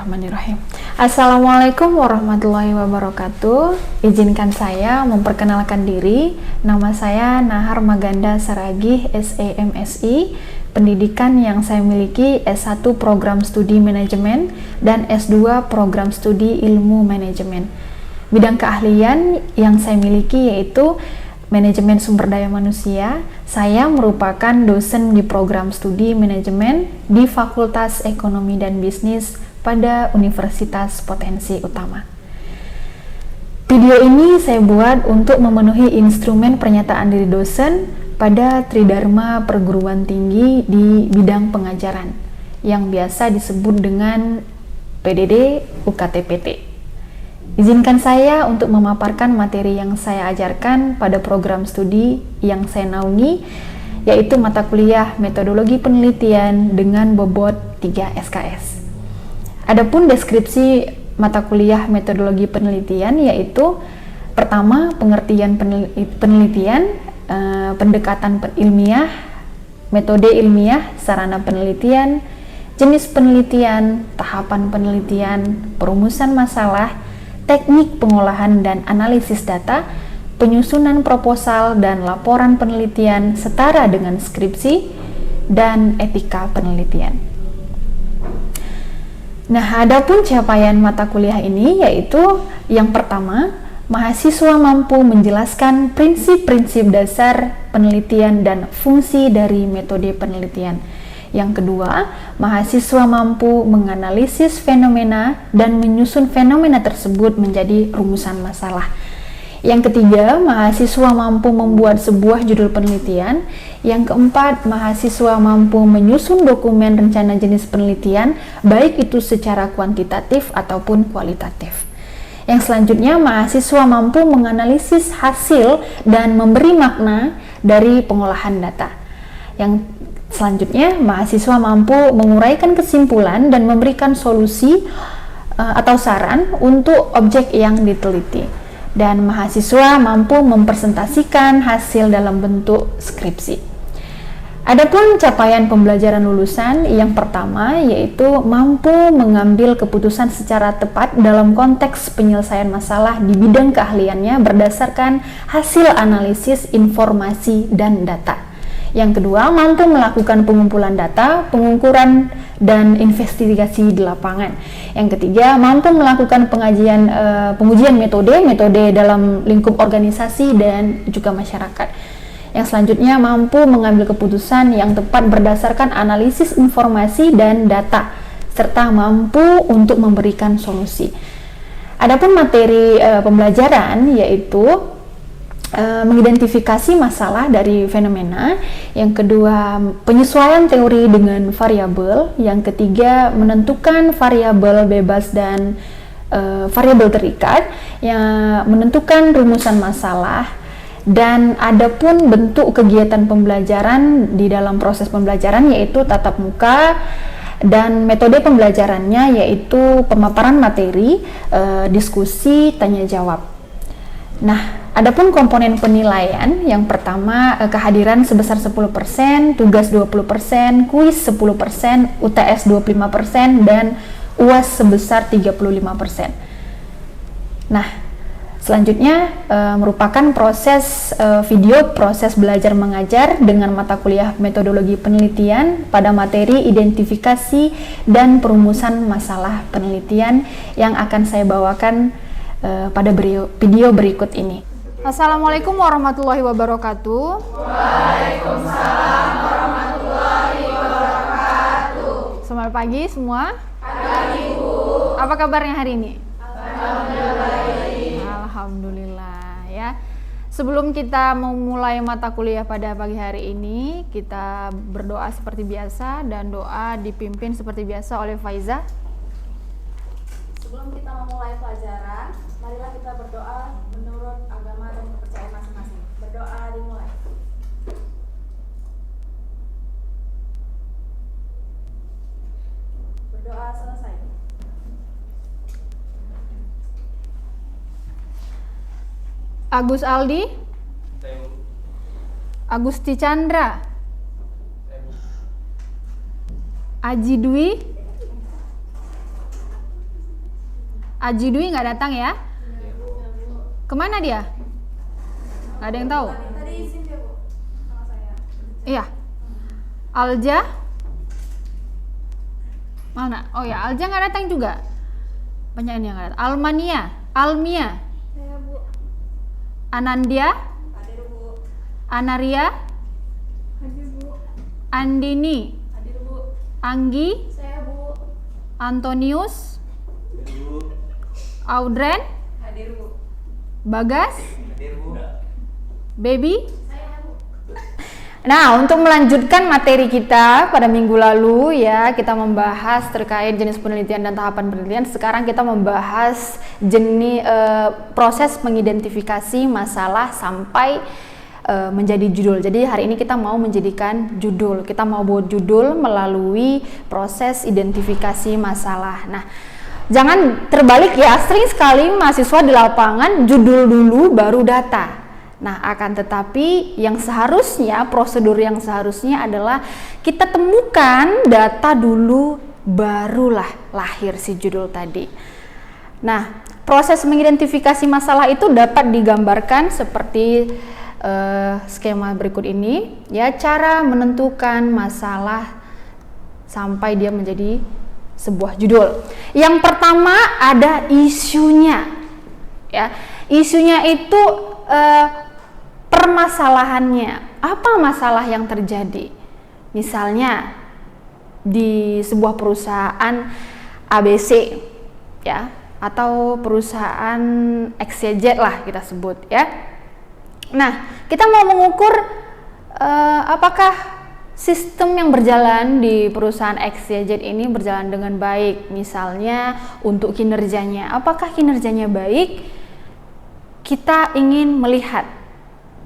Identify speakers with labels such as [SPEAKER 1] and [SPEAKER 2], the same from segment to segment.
[SPEAKER 1] Bismillahirrahmanirrahim. Assalamualaikum warahmatullahi wabarakatuh. Izinkan saya memperkenalkan diri. Nama saya Nahar Maganda Saragih, SEMSI. Pendidikan yang saya miliki S1 Program Studi Manajemen dan S2 Program Studi Ilmu Manajemen. Bidang keahlian yang saya miliki yaitu Manajemen Sumber Daya Manusia. Saya merupakan dosen di program studi manajemen di Fakultas Ekonomi dan Bisnis pada Universitas Potensi Utama. Video ini saya buat untuk memenuhi instrumen pernyataan diri dosen pada Tridharma Perguruan Tinggi di bidang pengajaran yang biasa disebut dengan PDD UKT-PT. Izinkan saya untuk memaparkan materi yang saya ajarkan pada program studi yang saya naungi, yaitu mata kuliah Metodologi Penelitian dengan bobot 3 SKS. Adapun deskripsi mata kuliah Metodologi Penelitian yaitu pertama, pengertian penelitian, pendekatan ilmiah, metode ilmiah, sarana penelitian, jenis penelitian, tahapan penelitian, perumusan masalah, teknik pengolahan dan analisis data, penyusunan proposal dan laporan penelitian setara dengan skripsi, dan etika penelitian. Nah, adapun capaian mata kuliah ini yaitu yang pertama, mahasiswa mampu menjelaskan prinsip-prinsip dasar penelitian dan fungsi dari metode penelitian. Yang kedua, mahasiswa mampu menganalisis fenomena dan menyusun fenomena tersebut menjadi rumusan masalah. Yang ketiga, mahasiswa mampu membuat sebuah judul penelitian. Yang keempat, mahasiswa mampu menyusun dokumen rencana jenis penelitian, baik itu secara kuantitatif ataupun kualitatif. Yang selanjutnya, mahasiswa mampu menganalisis hasil dan memberi makna dari pengolahan data. Yang selanjutnya, mahasiswa mampu menguraikan kesimpulan dan memberikan solusi atau saran untuk objek yang diteliti. Dan mahasiswa mampu mempresentasikan hasil dalam bentuk skripsi. Adapun capaian pembelajaran lulusan, yang pertama yaitu mampu mengambil keputusan secara tepat dalam konteks penyelesaian masalah di bidang keahliannya berdasarkan hasil analisis informasi dan data. Yang kedua, mampu melakukan pengumpulan data, pengukuran, dan investigasi di lapangan. Yang ketiga, mampu melakukan pengujian metode dalam lingkup organisasi dan juga masyarakat. Yang selanjutnya, mampu mengambil keputusan yang tepat berdasarkan analisis informasi dan data, serta mampu untuk memberikan solusi. Adapun materi pembelajaran yaitu mengidentifikasi masalah dari fenomena, yang kedua penyesuaian teori dengan variabel, yang ketiga menentukan variabel bebas dan variabel terikat, yang menentukan rumusan masalah, dan adapun bentuk kegiatan pembelajaran di dalam proses pembelajaran yaitu tatap muka, dan metode pembelajarannya yaitu pemaparan materi, diskusi, tanya jawab. Nah, adapun komponen penilaian, yang pertama kehadiran sebesar 10%, tugas 20%, kuis 10%, UTS 25%, dan UAS sebesar 35%. Nah, selanjutnya merupakan proses video proses belajar mengajar dengan mata kuliah Metodologi Penelitian pada materi identifikasi dan perumusan masalah penelitian yang akan saya bawakan pada video berikut ini. Assalamualaikum warahmatullahi wabarakatuh.
[SPEAKER 2] Waalaikumsalam warahmatullahi wabarakatuh.
[SPEAKER 1] Selamat pagi semua.
[SPEAKER 2] Pagi, Bu.
[SPEAKER 1] Apa kabarnya hari ini?
[SPEAKER 2] Alhamdulillah baik.
[SPEAKER 1] Alhamdulillah ya. Sebelum kita memulai mata kuliah pada pagi hari ini, kita berdoa seperti biasa dan doa dipimpin seperti biasa oleh Faiza.
[SPEAKER 3] Sebelum kita memulai pelajaran, marilah kita berdoa menurut agama dan kepercayaan masing-masing. Berdoa dimulai. Berdoa selesai.
[SPEAKER 1] Agus Aldi, Agusti Chandra, Aji Dwi, Aji Dwi nggak datang ya? Kemana dia? Nggak ada yang tahu?
[SPEAKER 3] Tadi izin dia, Bu, sama saya.
[SPEAKER 1] Iya. Alja? Mana? Oh ya, Alja nggak datang juga. Banyak yang nggak datang. Almia,
[SPEAKER 3] Saya, Bu.
[SPEAKER 1] Anandia,
[SPEAKER 3] Hadir, Bu.
[SPEAKER 1] Anaria,
[SPEAKER 3] Hadir, Bu.
[SPEAKER 1] Andini,
[SPEAKER 3] Hadir, Bu.
[SPEAKER 1] Anggi,
[SPEAKER 3] Saya, Bu.
[SPEAKER 1] Antonius, Audren,
[SPEAKER 3] Hadir, Bu.
[SPEAKER 1] Bagas,
[SPEAKER 2] Hadir, Bu.
[SPEAKER 1] Baby.
[SPEAKER 3] Saya, Bu.
[SPEAKER 1] Nah, untuk melanjutkan materi kita pada minggu lalu ya, kita membahas terkait jenis penelitian dan tahapan penelitian. Sekarang kita membahas proses mengidentifikasi masalah sampai menjadi judul. Jadi hari ini kita mau menjadikan judul. Kita mau buat judul melalui proses identifikasi masalah. Nah, jangan terbalik ya, sering sekali mahasiswa di lapangan judul dulu baru data. Nah, akan tetapi yang seharusnya, prosedur yang seharusnya adalah kita temukan data dulu, barulah lahir si judul tadi. Nah, proses mengidentifikasi masalah itu dapat digambarkan seperti skema berikut ini, ya, cara menentukan masalah sampai dia menjadi sebuah judul. Yang pertama ada isunya, ya. Isunya itu permasalahannya, apa masalah yang terjadi? Misalnya di sebuah perusahaan ABC, ya, atau perusahaan XYZ lah kita sebut, ya. Nah, kita mau mengukur apakah sistem yang berjalan di perusahaan XYZ ini berjalan dengan baik. Misalnya untuk kinerjanya, apakah kinerjanya baik? Kita ingin melihat.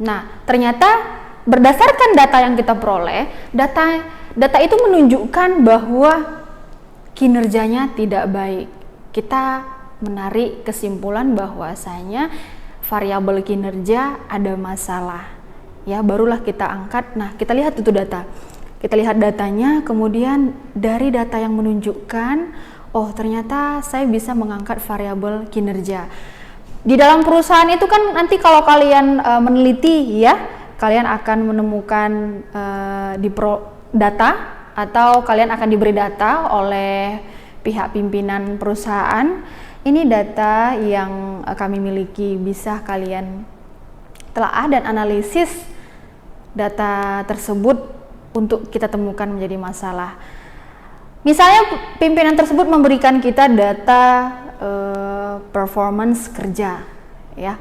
[SPEAKER 1] Nah, ternyata berdasarkan data yang kita peroleh, data itu menunjukkan bahwa kinerjanya tidak baik. Kita menarik kesimpulan bahwasanya variabel kinerja ada masalah. Ya, barulah kita angkat. Nah, kita lihat itu data. Kita lihat datanya, kemudian dari data yang menunjukkan, oh ternyata saya bisa mengangkat variabel kinerja. Di dalam perusahaan itu kan nanti kalau kalian meneliti, ya, kalian akan menemukan data atau kalian akan diberi data oleh pihak pimpinan perusahaan. Ini data yang kami miliki, bisa kalian telaah dan analisis data tersebut untuk kita temukan menjadi masalah. Misalnya pimpinan tersebut memberikan kita data performance kerja, ya.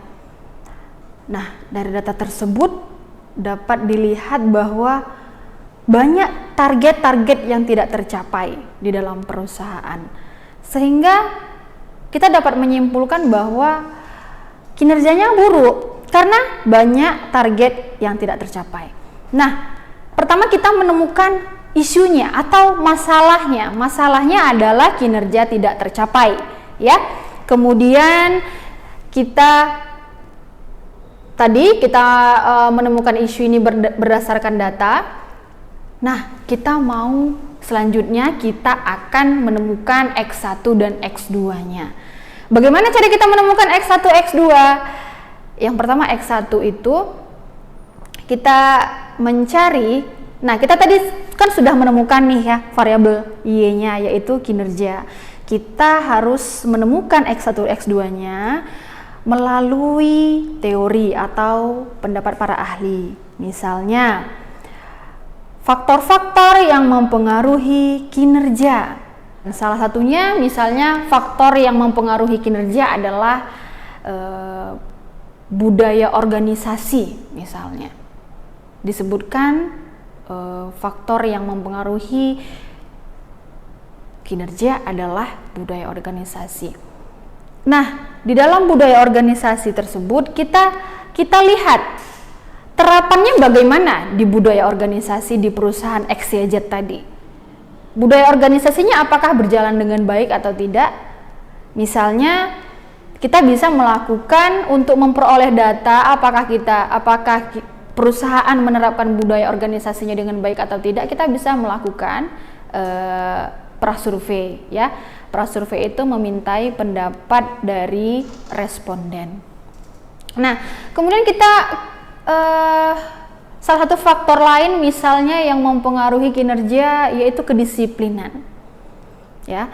[SPEAKER 1] Nah, dari data tersebut dapat dilihat bahwa banyak target-target yang tidak tercapai di dalam perusahaan, sehingga kita dapat menyimpulkan bahwa kinerjanya buruk karena banyak target yang tidak tercapai. Nah, pertama kita menemukan isunya atau masalahnya. Masalahnya adalah kinerja tidak tercapai, ya. Kemudian kita menemukan isu ini berdasarkan data. Nah, kita mau selanjutnya kita akan menemukan X1 dan X2-nya. Bagaimana cara kita menemukan X1, X2? Yang pertama X1 itu kita mencari, nah kita tadi kan sudah menemukan nih ya variabel Y-nya yaitu kinerja. Kita harus menemukan X1, X2-nya melalui teori atau pendapat para ahli. Misalnya faktor-faktor yang mempengaruhi kinerja. Salah satunya misalnya faktor yang mempengaruhi kinerja adalah budaya organisasi misalnya. Disebutkan faktor yang mempengaruhi kinerja adalah budaya organisasi. Nah, di dalam budaya organisasi tersebut kita lihat terapannya bagaimana di budaya organisasi di perusahaan XYZ tadi. Budaya organisasinya apakah berjalan dengan baik atau tidak? Misalnya kita bisa melakukan untuk memperoleh data apakah perusahaan menerapkan budaya organisasinya dengan baik atau tidak. Kita bisa melakukan prasurvei, ya. prasurvei itu memintai pendapat dari responden. Nah, kemudian kita salah satu faktor lain misalnya yang mempengaruhi kinerja yaitu kedisiplinan. Ya.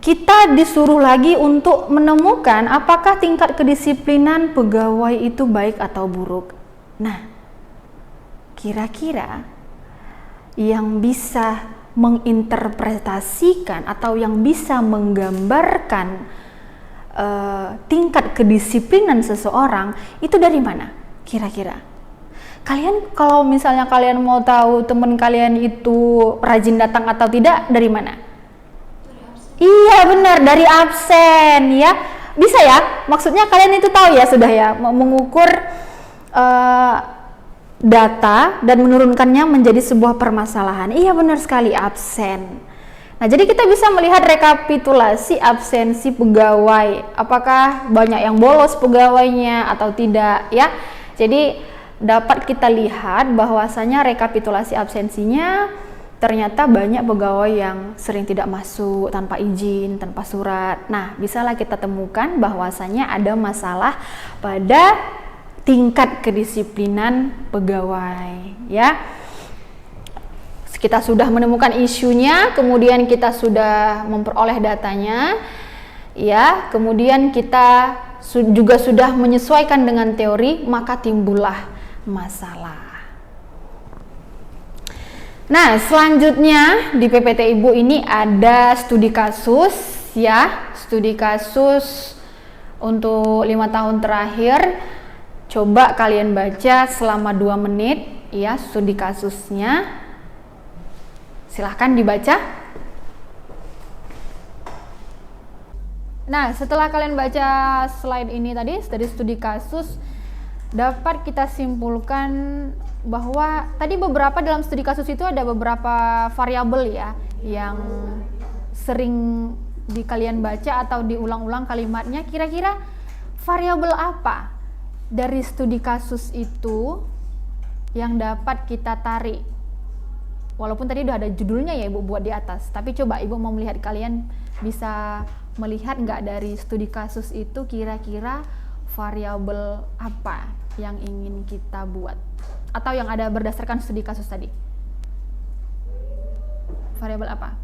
[SPEAKER 1] Kita disuruh lagi untuk menemukan apakah tingkat kedisiplinan pegawai itu baik atau buruk. Nah, kira-kira yang bisa menginterpretasikan atau yang bisa menggambarkan tingkat kedisiplinan seseorang itu dari mana? Kira-kira kalian, kalau misalnya kalian mau tahu teman kalian itu rajin datang atau tidak, dari mana? Iya benar, dari absen ya. Bisa ya, maksudnya kalian itu tahu ya sudah ya, mengukur data dan menurunkannya menjadi sebuah permasalahan. Iya benar sekali, absen. Nah, jadi kita bisa melihat rekapitulasi absensi pegawai, apakah banyak yang bolos pegawainya atau tidak ya. Jadi dapat kita lihat bahwasanya rekapitulasi absensinya ternyata banyak pegawai yang sering tidak masuk tanpa izin, tanpa surat. Nah, bisalah kita temukan bahwasanya ada masalah pada tingkat kedisiplinan pegawai ya. Kita sudah menemukan isunya, kemudian kita sudah memperoleh datanya ya, kemudian kita juga sudah menyesuaikan dengan teori, maka timbullah masalah. Nah, selanjutnya di PPT Ibu ini ada studi kasus ya, studi kasus untuk 5 tahun terakhir. Coba kalian baca selama 2 menit ya studi kasusnya. Silahkan dibaca. Nah, setelah kalian baca slide ini tadi dari studi kasus, dapat kita simpulkan bahwa tadi beberapa dalam studi kasus itu ada beberapa variabel ya yang sering di kalian baca atau diulang-ulang kalimatnya. Kira-kira variabel apa dari studi kasus itu yang dapat kita tarik? Walaupun tadi udah ada judulnya ya Ibu buat di atas, tapi coba Ibu mau melihat, kalian bisa melihat nggak dari studi kasus itu kira-kira variabel apa yang ingin kita buat atau yang ada berdasarkan studi kasus tadi? Variabel apa?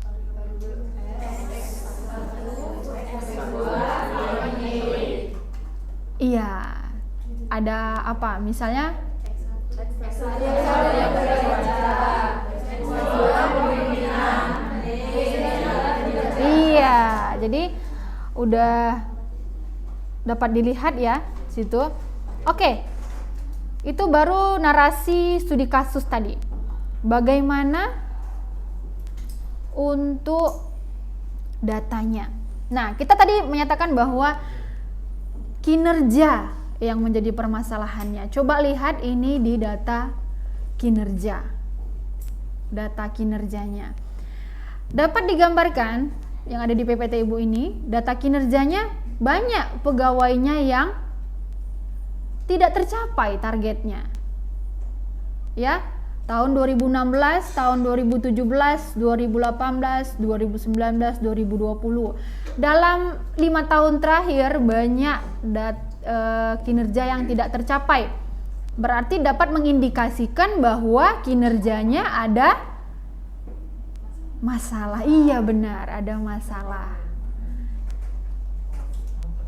[SPEAKER 1] Iya, ada apa? Misalnya? Iya, jadi udah dapat dilihat ya situ. Oke, itu baru narasi studi kasus tadi. Bagaimana untuk datanya? Nah, kita tadi menyatakan bahwa kinerja yang menjadi permasalahannya. Coba lihat ini di data kinerja. Data kinerjanya. Dapat digambarkan yang ada di PPT Ibu ini, data kinerjanya banyak pegawainya yang tidak tercapai targetnya. Ya, tahun 2016, tahun 2017, 2018, 2019, 2020. Dalam 5 tahun terakhir banyak kinerja yang tidak tercapai. Berarti dapat mengindikasikan bahwa kinerjanya ada masalah. Iya benar, ada masalah.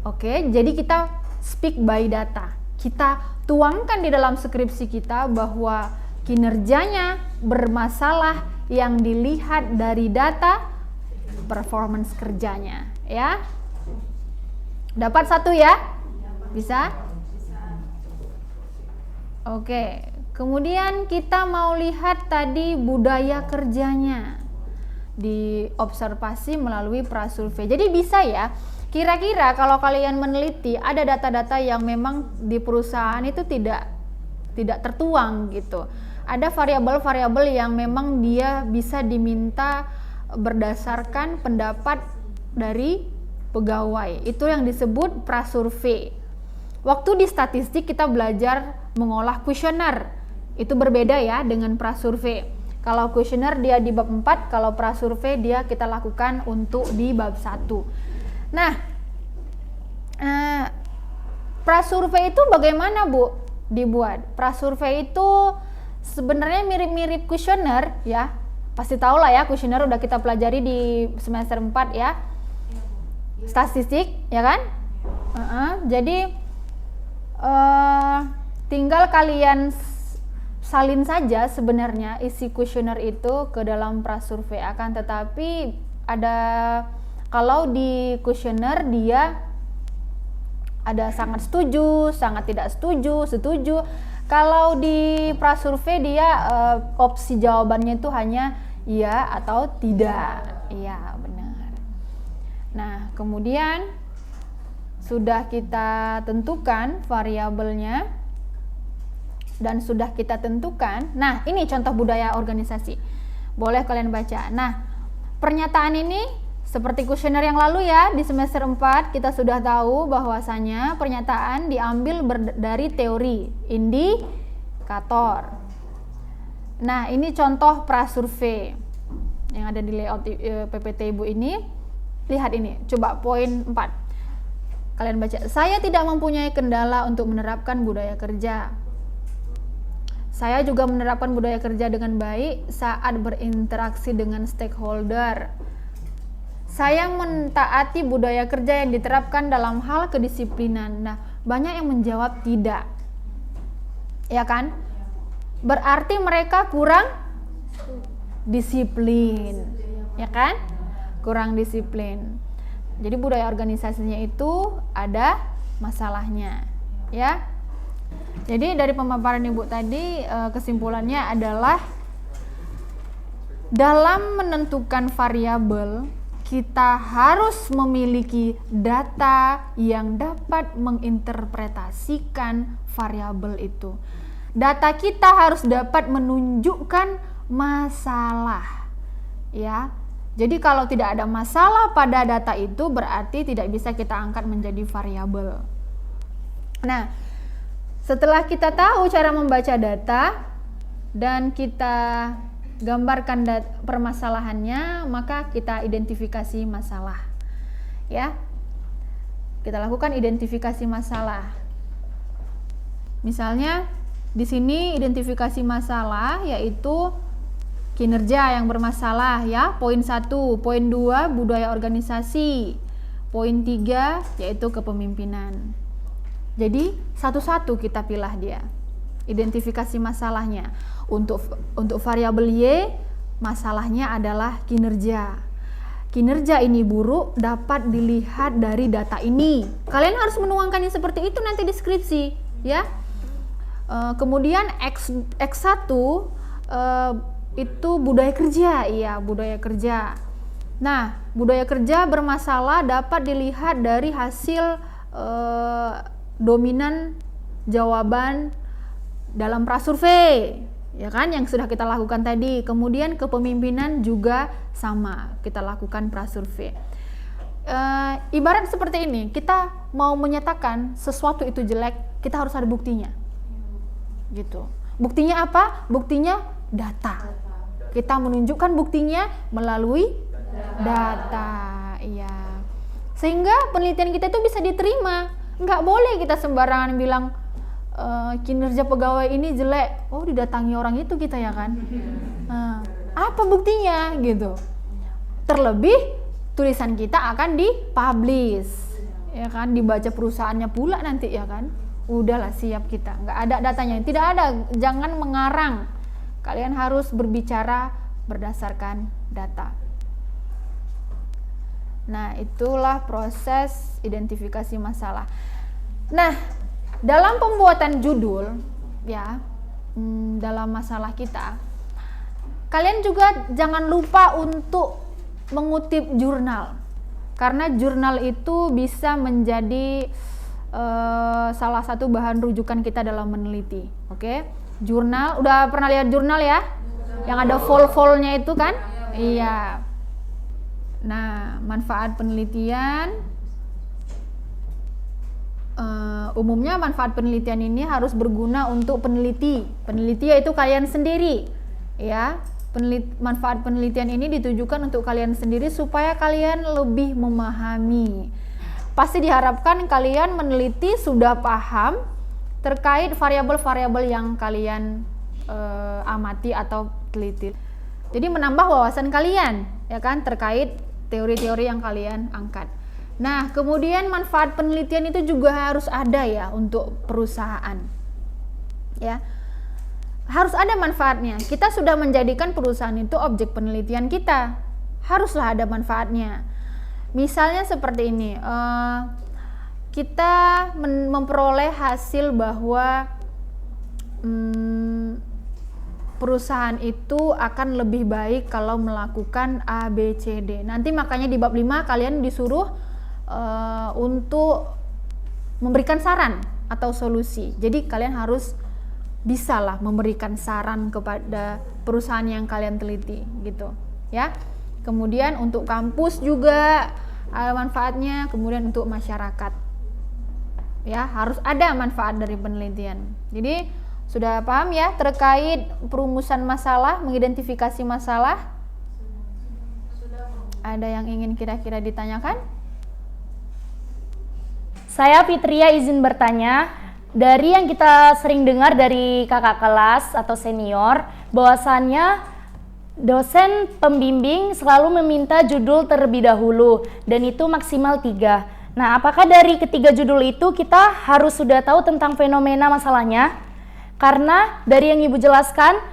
[SPEAKER 1] Oke, jadi kita speak by data. Kita tuangkan di dalam skripsi kita bahwa kinerjanya bermasalah yang dilihat dari data performance kerjanya, ya. Dapat satu ya? Bisa? Oke, kemudian kita mau lihat tadi budaya kerjanya di observasi melalui prasurvei. Jadi bisa ya, kira-kira kalau kalian meneliti ada data-data yang memang di perusahaan itu tidak tertuang gitu. Ada variabel-variabel yang memang dia bisa diminta berdasarkan pendapat dari pegawai. Itu yang disebut prasurvei. Waktu di statistik kita belajar mengolah kuesioner. Itu berbeda ya dengan prasurvei. Kalau kuesioner dia di bab 4, kalau prasurvei dia kita lakukan untuk di bab 1. Nah, prasurvei itu bagaimana Bu dibuat? Prasurvei itu sebenarnya mirip-mirip kuesioner ya. Pasti tahu lah ya, kuesioner udah kita pelajari di semester 4 ya. Statistik ya kan? Jadi tinggal kalian salin saja sebenarnya isi kuesioner itu ke dalam prasurvei, akan tetapi ada kalau di kuesioner dia ada sangat setuju, sangat tidak setuju, setuju. Kalau di prasurvei dia opsi jawabannya itu hanya iya atau tidak. Iya, benar. Nah, kemudian sudah kita tentukan variabelnya dan sudah kita tentukan. Nah, ini contoh budaya organisasi. Boleh kalian baca. Nah, pernyataan ini seperti kuesioner yang lalu ya, di semester 4 kita sudah tahu bahwasanya pernyataan diambil dari teori, indikator. Nah, ini contoh prasurvei yang ada di layout PPT Ibu ini. Lihat ini, coba poin 4. Kalian baca, saya tidak mempunyai kendala untuk menerapkan budaya kerja. Saya juga menerapkan budaya kerja dengan baik saat berinteraksi dengan stakeholder. Saya mentaati budaya kerja yang diterapkan dalam hal kedisiplinan. Nah, banyak yang menjawab tidak. Ya kan? Berarti mereka kurang disiplin. Ya kan? Kurang disiplin. Jadi budaya organisasinya itu ada masalahnya. Ya. Jadi dari pemaparan Ibu tadi kesimpulannya adalah dalam menentukan variabel kita harus memiliki data yang dapat menginterpretasikan variabel itu. Data kita harus dapat menunjukkan masalah. Ya. Jadi kalau tidak ada masalah pada data itu berarti tidak bisa kita angkat menjadi variabel. Nah, setelah kita tahu cara membaca data dan kita gambarkan permasalahannya, maka kita identifikasi masalah. Ya. Kita lakukan identifikasi masalah. Misalnya di sini identifikasi masalah yaitu kinerja yang bermasalah ya, poin 1, poin 2 budaya organisasi, poin 3 yaitu kepemimpinan. Jadi satu-satu kita pilih dia. Identifikasi masalahnya. Untuk variabel Y, masalahnya adalah kinerja. Kinerja ini buruk dapat dilihat dari data ini. Kalian harus menuangkannya seperti itu nanti di skripsi, ya. Kemudian X1 itu budaya kerja, iya budaya kerja. Nah, budaya kerja bermasalah dapat dilihat dari hasil dominan jawaban dalam prasurvei, ya kan, yang sudah kita lakukan tadi. Kemudian kepemimpinan juga sama, kita lakukan prasurvei. Ibarat seperti ini, kita mau menyatakan sesuatu itu jelek, kita harus ada buktinya, gitu. Buktinya apa? Buktinya data. Kita menunjukkan buktinya melalui data, iya. Sehingga penelitian kita itu bisa diterima. Nggak boleh kita sembarangan bilang kinerja pegawai ini jelek. Oh, didatangi orang itu kita ya kan. Apa buktinya gitu. Terlebih tulisan kita akan dipublish, ya kan, dibaca perusahaannya pula nanti ya kan. Udahlah, siap kita. Nggak ada datanya, tidak ada. Jangan mengarang. Kalian harus berbicara berdasarkan data. Nah, itulah proses identifikasi masalah. Nah, dalam pembuatan judul, ya, dalam masalah kita, kalian juga jangan lupa untuk mengutip jurnal. Karena jurnal itu bisa menjadi salah satu bahan rujukan kita dalam meneliti. Oke? Jurnal, udah pernah lihat jurnal ya? Yang ada vol-volnya itu kan? Iya. Nah, manfaat penelitian, umumnya manfaat penelitian ini harus berguna untuk peneliti. Peneliti yaitu kalian sendiri, ya. manfaat penelitian ini ditujukan untuk kalian sendiri supaya kalian lebih memahami. Pasti diharapkan kalian meneliti sudah paham terkait variabel-variabel yang kalian amati atau teliti. Jadi menambah wawasan kalian, ya kan, terkait teori-teori yang kalian angkat. Nah, kemudian manfaat penelitian itu juga harus ada ya untuk perusahaan. Ya. Harus ada manfaatnya. Kita sudah menjadikan perusahaan itu objek penelitian kita. Haruslah ada manfaatnya. Misalnya seperti ini, kita memperoleh hasil bahwa perusahaan itu akan lebih baik kalau melakukan A, B, C, D. Nanti makanya di bab 5 kalian disuruh untuk memberikan saran atau solusi. Jadi kalian harus bisalah memberikan saran kepada perusahaan yang kalian teliti gitu ya. Kemudian untuk kampus juga ada manfaatnya, kemudian untuk masyarakat ya, harus ada manfaat dari penelitian. Jadi sudah paham ya terkait perumusan masalah, mengidentifikasi masalah? Ada yang ingin kira-kira ditanyakan?
[SPEAKER 4] Saya Fitria izin bertanya. Dari yang kita sering dengar dari kakak kelas atau senior, bahwasannya dosen pembimbing selalu meminta judul terlebih dahulu dan itu maksimal 3. Nah, apakah dari ketiga judul itu kita harus sudah tahu tentang fenomena masalahnya? Karena dari yang Ibu jelaskan,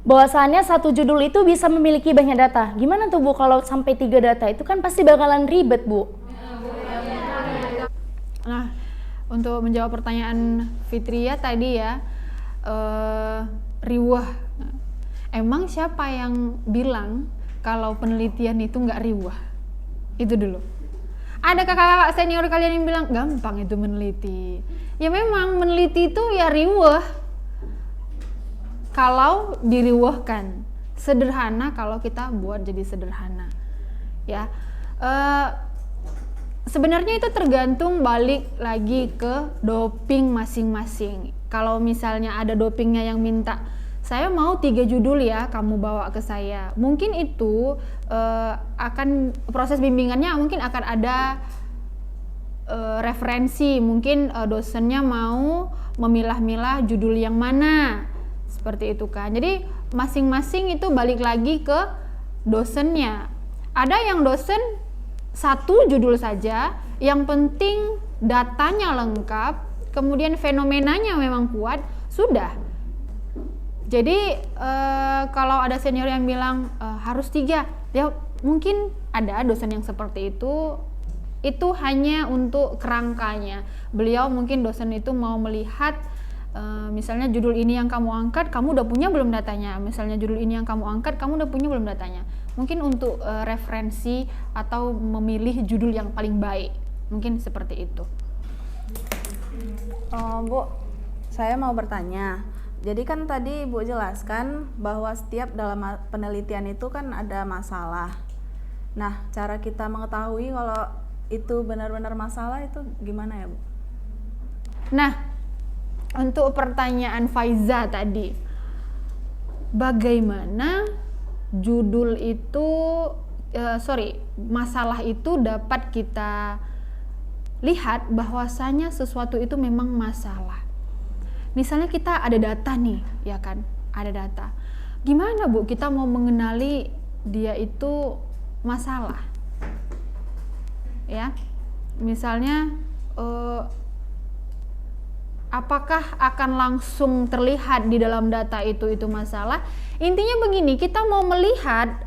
[SPEAKER 4] bahwasannya satu judul itu bisa memiliki banyak data. Gimana tuh Bu kalau sampai 3 data? Itu kan pasti bakalan ribet Bu.
[SPEAKER 1] Nah, untuk menjawab pertanyaan Fitria tadi ya, riwah. Emang siapa yang bilang kalau penelitian itu nggak riwah? Itu dulu. Ada kakak-kakak senior kalian yang bilang gampang itu meneliti. Ya memang meneliti itu ya riwah. Kalau diriwahkan, sederhana kalau kita buat jadi sederhana. Ya. Sebenarnya itu tergantung balik lagi ke doping masing-masing. Kalau misalnya ada dopingnya yang minta, saya mau 3 judul ya kamu bawa ke saya. Mungkin itu akan proses bimbingannya mungkin akan ada referensi. Mungkin dosennya mau memilah-milah judul yang mana. Seperti itu kan. Jadi masing-masing itu balik lagi ke dosennya. Ada yang dosen 1 judul saja, yang penting datanya lengkap, kemudian fenomenanya memang kuat, sudah. Jadi kalau ada senior yang bilang harus 3, ya mungkin ada dosen yang seperti itu hanya untuk kerangkanya. Beliau mungkin dosen itu mau melihat misalnya judul ini yang kamu angkat, kamu udah punya belum datanya? Misalnya judul ini yang kamu angkat, kamu udah punya belum datanya? Mungkin untuk referensi atau memilih judul yang paling baik, mungkin seperti itu.
[SPEAKER 3] Bu, saya mau bertanya. Jadi kan tadi Bu jelaskan bahwa setiap dalam penelitian itu kan ada masalah. Nah, cara kita mengetahui kalau itu benar-benar masalah itu gimana ya Bu?
[SPEAKER 1] Nah, untuk pertanyaan Faiza tadi, bagaimana judul itu, masalah itu dapat kita lihat bahwasanya sesuatu itu memang masalah. Misalnya kita ada data nih, ya kan? Ada data. Gimana Bu kita mau mengenali dia itu masalah? Ya, misalnya apakah akan langsung terlihat di dalam data itu masalah? Intinya begini, kita mau melihat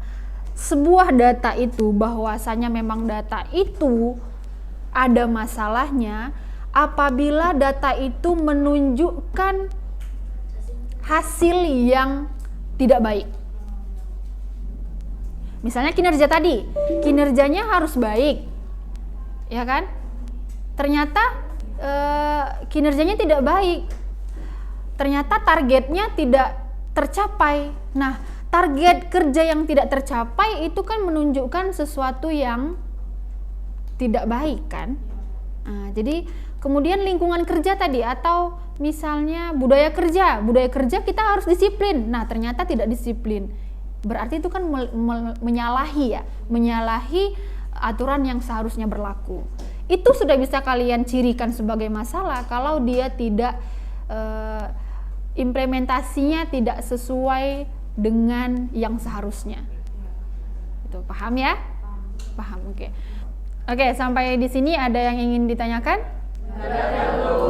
[SPEAKER 1] sebuah data itu bahwasanya memang data itu ada masalahnya apabila data itu menunjukkan hasil yang tidak baik. Misalnya kinerja tadi, kinerjanya harus baik, ya kan? Ternyata kinerjanya tidak baik, ternyata targetnya tidak tercapai. Nah, target kerja yang tidak tercapai itu kan menunjukkan sesuatu yang tidak baik kan. Nah, jadi kemudian lingkungan kerja tadi, atau misalnya budaya kerja kita harus disiplin. Nah, ternyata tidak disiplin. berarti itu kan menyalahi aturan yang seharusnya berlaku. Itu sudah bisa kalian cirikan sebagai masalah kalau dia tidak implementasinya tidak sesuai dengan yang seharusnya. Itu paham ya? Paham, oke. Oke, sampai di sini ada yang ingin ditanyakan?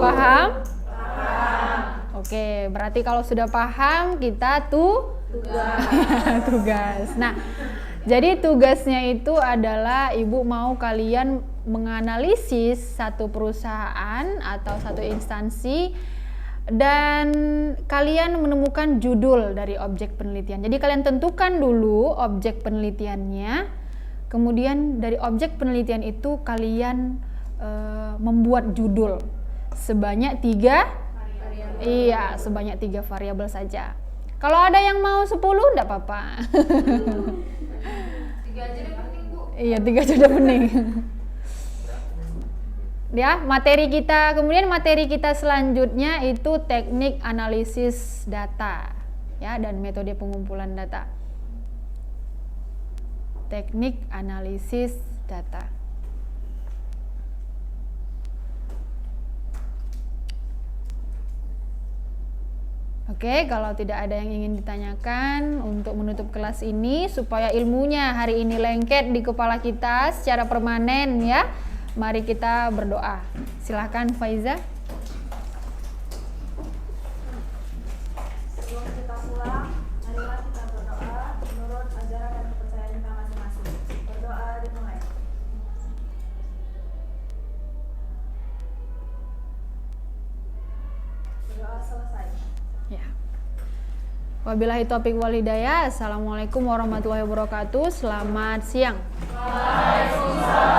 [SPEAKER 1] Paham? Oke, berarti kalau sudah paham kita tugas. Nah, jadi tugasnya itu adalah Ibu mau kalian menganalisis satu perusahaan atau satu instansi dan kalian menemukan judul dari objek penelitian. Jadi kalian tentukan dulu objek penelitiannya, kemudian dari objek penelitian itu kalian membuat judul sebanyak 3 sebanyak 3 variabel saja. Kalau ada yang mau 10 enggak apa-apa.
[SPEAKER 2] 3 aja deh penting, Bu.
[SPEAKER 1] Iya, 3 aja udah pening. Ya, materi kita selanjutnya itu teknik analisis data ya dan metode pengumpulan data. Teknik analisis data. Oke, kalau tidak ada yang ingin ditanyakan untuk menutup kelas ini supaya ilmunya hari ini lengket di kepala kita secara permanen ya. Mari kita berdoa. Silakan Faiza.
[SPEAKER 3] Sebelum kita pulang, marilah kita berdoa menurut ajaran dan kepercayaan kita masing-masing. Berdoa dimulai. Berdoa selesai.
[SPEAKER 1] Ya. Wabillahi taufiq wal hidayah. Assalamualaikum warahmatullahi wabarakatuh. Selamat siang.
[SPEAKER 2] Waalaikumsalam.